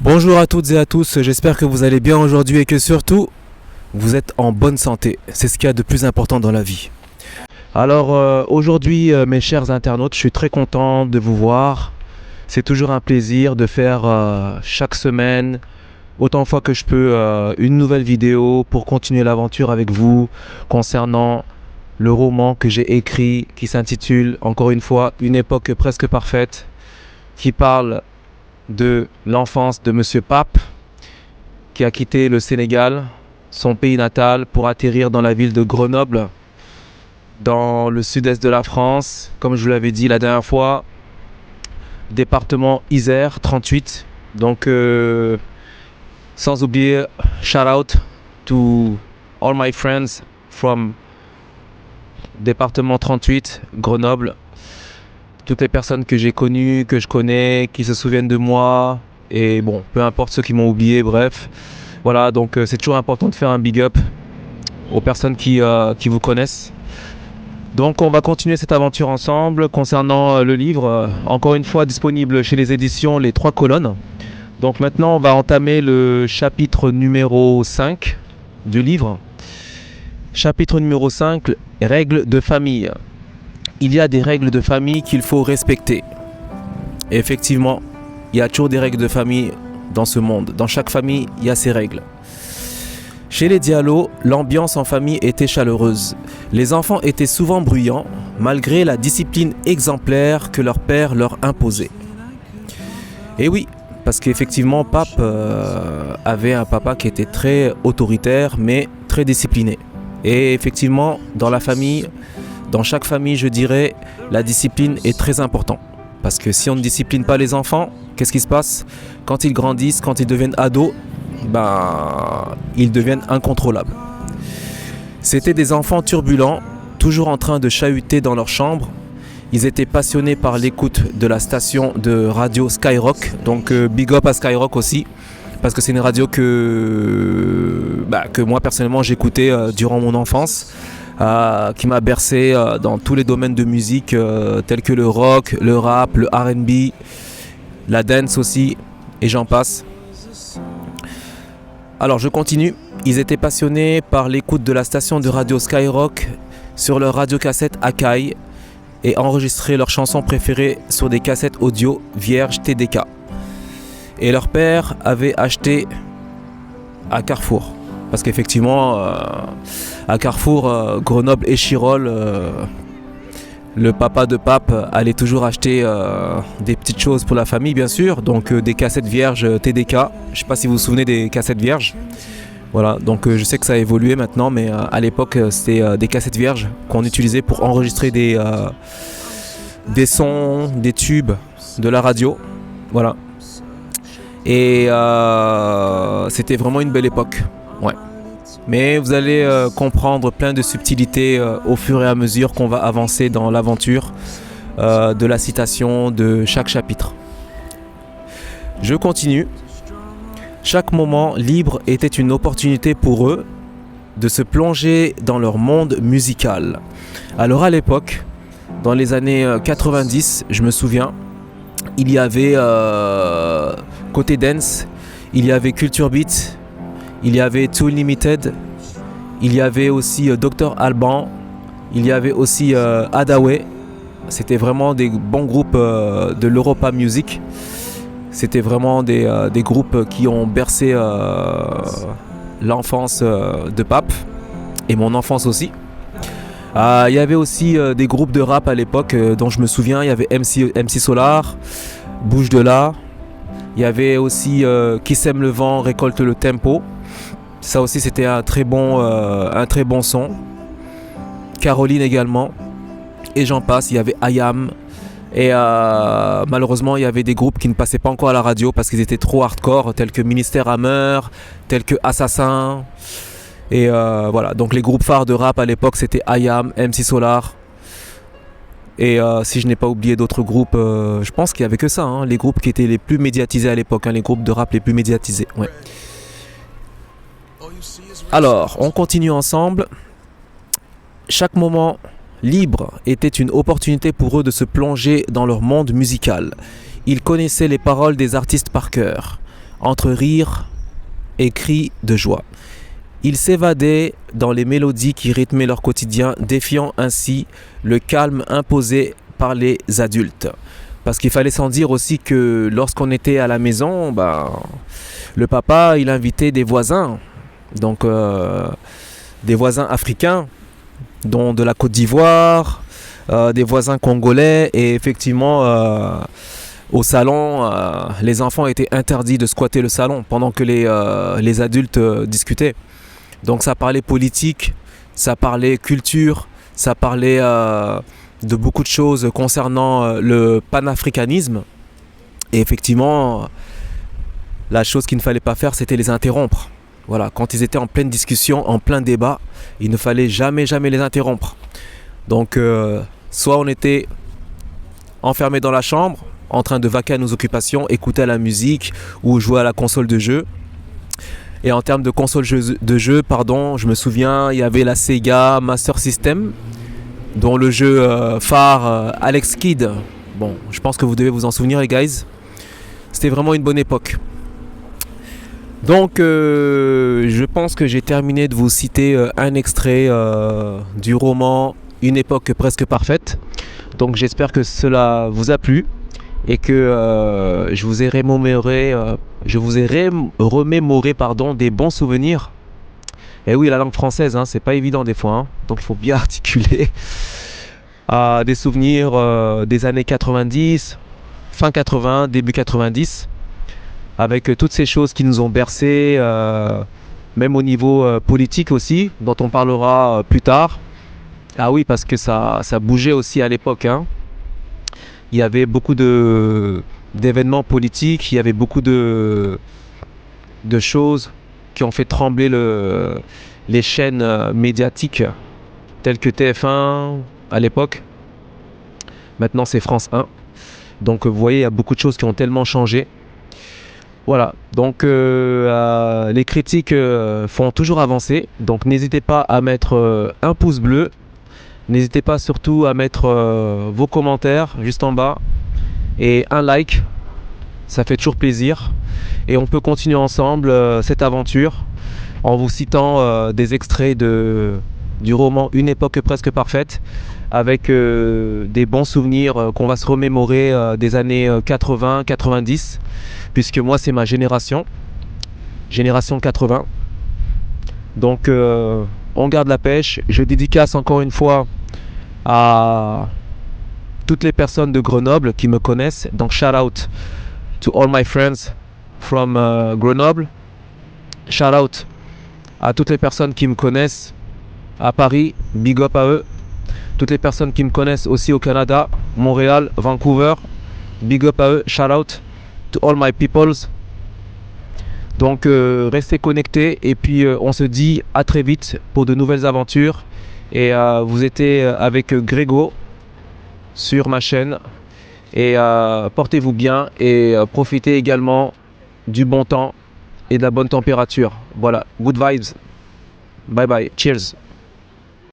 Bonjour à toutes et à tous, j'espère que vous allez bien aujourd'hui et que surtout vous êtes en bonne santé. C'est ce qu'il y a de plus important dans la vie. Alors aujourd'hui mes chers internautes, je suis très content de vous voir. C'est toujours un plaisir de faire chaque semaine, autant de fois que je peux, une nouvelle vidéo pour continuer l'aventure avec vous concernant le roman que j'ai écrit qui s'intitule encore une fois Une époque presque parfaite, qui parle de l'enfance de Monsieur Pape qui a quitté le Sénégal, son pays natal, pour atterrir dans la ville de Grenoble, dans le sud-est de la France, comme je vous l'avais dit la dernière fois, département Isère 38. Donc sans oublier, shout out to all my friends from département 38, Grenoble. Toutes les personnes que j'ai connues, que je connais, qui se souviennent de moi, et bon, peu importe ceux qui m'ont oublié, bref. Voilà, donc c'est toujours important de faire un big up aux personnes qui vous connaissent. Donc on va continuer cette aventure ensemble concernant le livre, encore une fois disponible chez les éditions Les Trois Colonnes. Donc maintenant on va entamer le chapitre numéro 5 du livre. Chapitre numéro 5, règles de famille. Il y a des règles de famille qu'il faut respecter. Et effectivement, il y a toujours des règles de famille dans ce monde. Dans chaque famille, il y a ses règles. Chez les Diallo, l'ambiance en famille était chaleureuse. Les enfants étaient souvent bruyants, malgré la discipline exemplaire que leur père leur imposait. Et oui, parce qu'effectivement, Pape avait un papa qui était très autoritaire, mais très discipliné. Et effectivement, dans la famille, dans chaque famille, je dirais, la discipline est très importante. Parce que si on ne discipline pas les enfants, qu'est-ce qui se passe? Quand ils grandissent, quand ils deviennent ados, ils deviennent incontrôlables. C'était des enfants turbulents, toujours en train de chahuter dans leur chambre. Ils étaient passionnés par l'écoute de la station de radio Skyrock. Donc big up à Skyrock aussi. Parce que c'est une radio que moi personnellement j'écoutais durant mon enfance. Qui m'a bercé dans tous les domaines de musique tels que le rock, le rap, le R&B, la dance aussi, et j'en passe. Alors je continue. Ils étaient passionnés par l'écoute de la station de radio Skyrock sur leur radiocassette Akai et enregistraient leurs chansons préférées sur des cassettes audio vierges TDK. Et leur père avait acheté à Carrefour. Parce qu'effectivement, à Carrefour, Grenoble et Chirol, le papa de Pape allait toujours acheter des petites choses pour la famille, bien sûr. Donc des cassettes vierges TDK. Je ne sais pas si vous vous souvenez des cassettes vierges. Voilà, donc je sais que ça a évolué maintenant, mais à l'époque, c'était des cassettes vierges qu'on utilisait pour enregistrer des sons, des tubes de la radio. Voilà. Et c'était vraiment une belle époque. Ouais. Mais vous allez comprendre plein de subtilités au fur et à mesure qu'on va avancer dans l'aventure de la citation de chaque chapitre. Je continue. Chaque moment libre était une opportunité pour eux de se plonger dans leur monde musical. Alors à l'époque, dans les années 90, je me souviens, il y avait côté dance, il y avait Culture Beat, il y avait Too Limited, il y avait aussi Dr Alban, il y avait aussi Hadaway. C'était vraiment des bons groupes de l'Europa Music. C'était vraiment des groupes qui ont bercé l'enfance de Pape et mon enfance aussi. Il y avait aussi des groupes de rap à l'époque dont je me souviens. Il y avait MC Solar, Bouge de là. Il y avait aussi Qui sème le vent récolte le tempo. Ça aussi c'était un très bon son. Caroline également. Et j'en passe, il y avait IAM. Et malheureusement il y avait des groupes qui ne passaient pas encore à la radio parce qu'ils étaient trop hardcore, tels que Ministère Hammer, tels que Assassin. Et voilà, donc les groupes phares de rap à l'époque c'était IAM, MC Solar. Et si je n'ai pas oublié d'autres groupes, je pense qu'il n'y avait que ça, hein, les groupes qui étaient les plus médiatisés à l'époque, hein, les groupes de rap les plus médiatisés. Ouais. Alors, on continue ensemble. Chaque moment libre était une opportunité pour eux de se plonger dans leur monde musical. Ils connaissaient les paroles des artistes par cœur. entre rire et cris de joie. Ils s'évadaient dans les mélodies qui rythmaient leur quotidien, défiant ainsi le calme imposé par les adultes. Parce qu'il fallait sans dire aussi que lorsqu'on était à la maison, le papa, il invitait des voisins, donc des voisins africains, dont de la Côte d'Ivoire, des voisins congolais, et effectivement, au salon, les enfants étaient interdits de squatter le salon pendant que les adultes discutaient. Donc ça parlait politique, ça parlait culture, ça parlait de beaucoup de choses concernant le panafricanisme. Et effectivement, la chose qu'il ne fallait pas faire, c'était les interrompre. Voilà, quand ils étaient en pleine discussion, en plein débat, il ne fallait jamais les interrompre. Donc, soit on était enfermé dans la chambre, en train de vaquer à nos occupations, écouter à la musique ou jouer à la console de jeu. Et en termes de console de jeu, je me souviens, il y avait la Sega Master System, dont le jeu phare Alex Kidd. Bon, je pense que vous devez vous en souvenir, les guys. C'était vraiment une bonne époque. Donc, je pense que j'ai terminé de vous citer un extrait du roman Une époque presque parfaite. Donc, j'espère que cela vous a plu et que je vous ai remémoré des bons souvenirs. Et oui, la langue française, c'est pas évident des fois, donc il faut bien articuler. Des souvenirs des années 90, fin 80, début 90, avec toutes ces choses qui nous ont bercés, même au niveau politique aussi, dont on parlera plus tard. Ah oui, parce que ça bougeait aussi à l'époque, Il y avait beaucoup d'événements politiques, il y avait beaucoup de choses qui ont fait trembler les chaînes médiatiques telles que TF1 à l'époque. Maintenant c'est France 1. Donc vous voyez, il y a beaucoup de choses qui ont tellement changé. Voilà, donc les critiques font toujours avancer. Donc n'hésitez pas à mettre un pouce bleu. N'hésitez pas surtout à mettre vos commentaires juste en bas et un like, ça fait toujours plaisir. Et on peut continuer ensemble cette aventure en vous citant des extraits du roman Une époque presque parfaite, avec des bons souvenirs qu'on va se remémorer des années 80-90, puisque moi c'est ma génération 80. Donc on garde la pêche. Je dédicace encore une fois à toutes les personnes de Grenoble qui me connaissent. Donc shout out to all my friends from Grenoble. Shout out à toutes les personnes qui me connaissent à Paris, big up à eux. Toutes les personnes qui me connaissent aussi au Canada, Montréal, Vancouver, big up à eux. Shout out to all my peoples. Donc restez connectés et puis on se dit à très vite pour de nouvelles aventures. Et vous étiez avec Grégo sur ma chaîne. Et portez-vous bien et profitez également du bon temps et de la bonne température. Voilà, good vibes. Bye bye, cheers.